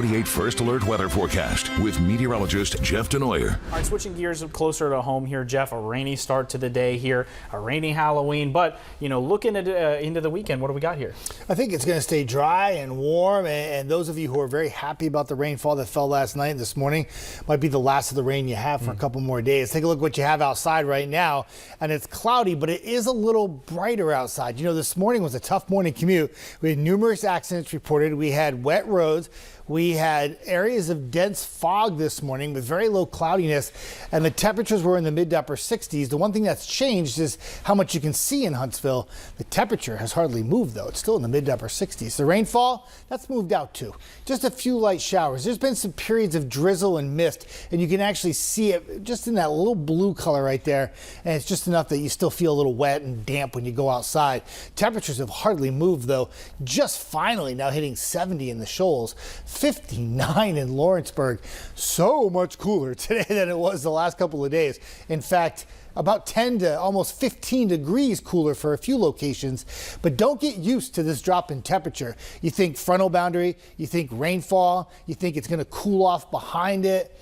48 First Alert weather forecast with meteorologist Jeff Desnoyers. All right, switching gears closer to home here, Jeff. A rainy start to the day here, a rainy Halloween, but looking at into the weekend, what do we got here? I think it's going to stay dry and warm, and those of you who are very happy about the rainfall that fell last night and this morning might be the last of the rain you have for a couple more days. Take a look what you have outside right now, and it's cloudy, but it is a little brighter outside. This morning was a tough morning commute. We had numerous accidents reported. We had wet roads. We had areas of dense fog this morning with very low cloudiness, and the temperatures were in the mid to upper 60s. The one thing that's changed is how much you can see in Huntsville. The temperature has hardly moved, though. It's still in the mid to upper 60s. The rainfall, that's moved out too. Just a few light showers. There's been some periods of drizzle and mist, and you can actually see it just in that little blue color right there, and it's just enough that you still feel a little wet and damp when you go outside. Temperatures have hardly moved, though. Just finally now hitting 70 in the Shoals. 59 in Lawrenceburg. So much cooler today than it was the last couple of days. In fact, about 10 to almost 15 degrees cooler for a few locations. But don't get used to this drop in temperature. You think frontal boundary, you think rainfall, you think it's going to cool off behind it.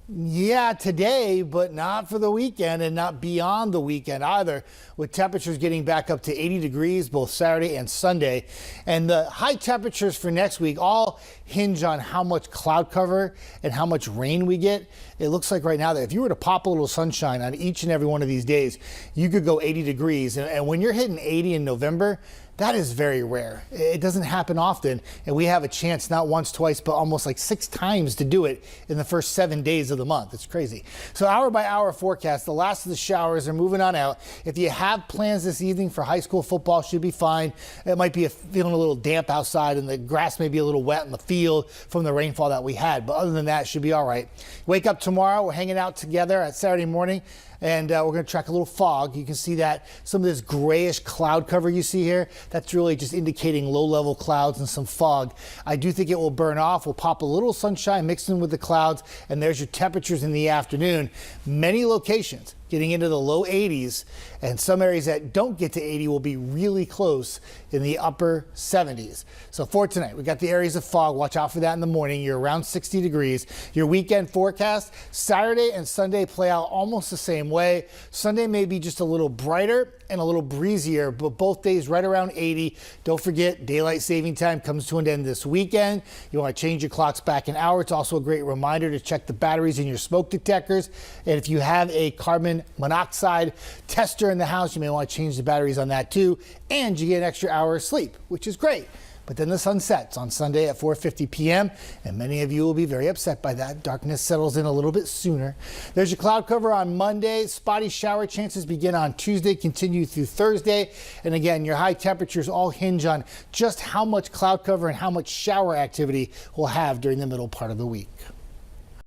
Yeah, today, but not for the weekend and not beyond the weekend either, with temperatures getting back up to 80 degrees both Saturday and Sunday. And the high temperatures for next week all hinge on how much cloud cover and how much rain we get. It looks like right now that if you were to pop a little sunshine on each and every one of these days, you could go 80 degrees. And when you're hitting 80 in November, that is very rare. It doesn't happen often, and we have a chance not once, twice, but almost like 6 times to do it in the first 7 days of the month. It's crazy. So hour by hour forecast, the last of the showers are moving on out. If you have plans this evening for high school football, should be fine. It might be feeling a little damp outside, and the grass may be a little wet in the field from the rainfall that we had, but other than that, it should be all right. Wake up tomorrow, we're hanging out together at Saturday morning, and we're going to track a little fog. You can see that some of this grayish cloud cover you see here, that's really just indicating low-level clouds and some fog. I do think it will burn off. We'll pop a little sunshine mixed in with the clouds, and there's your temperatures in the afternoon. Many locations getting into the low 80s, and some areas that don't get to 80 will be really close in the upper 70s. So for tonight, we got the areas of fog. Watch out for that in the morning. You're around 60 degrees. Your weekend forecast, Saturday and Sunday play out almost the same way. Sunday may be just a little brighter and a little breezier, but both days right around 80. Don't forget, daylight saving time comes to an end this weekend. You want to change your clocks back an hour. It's also a great reminder to check the batteries in your smoke detectors. And if you have a carbon monoxide tester in the house, you may want to change the batteries on that too. And you get an extra hour of sleep, which is great. But then the sun sets on Sunday at 4:50 p.m. and many of you will be very upset by that. Darkness settles in a little bit sooner. There's your cloud cover on Monday. Spotty shower chances begin on Tuesday, continue through Thursday. And again, your high temperatures all hinge on just how much cloud cover and how much shower activity we'll have during the middle part of the week.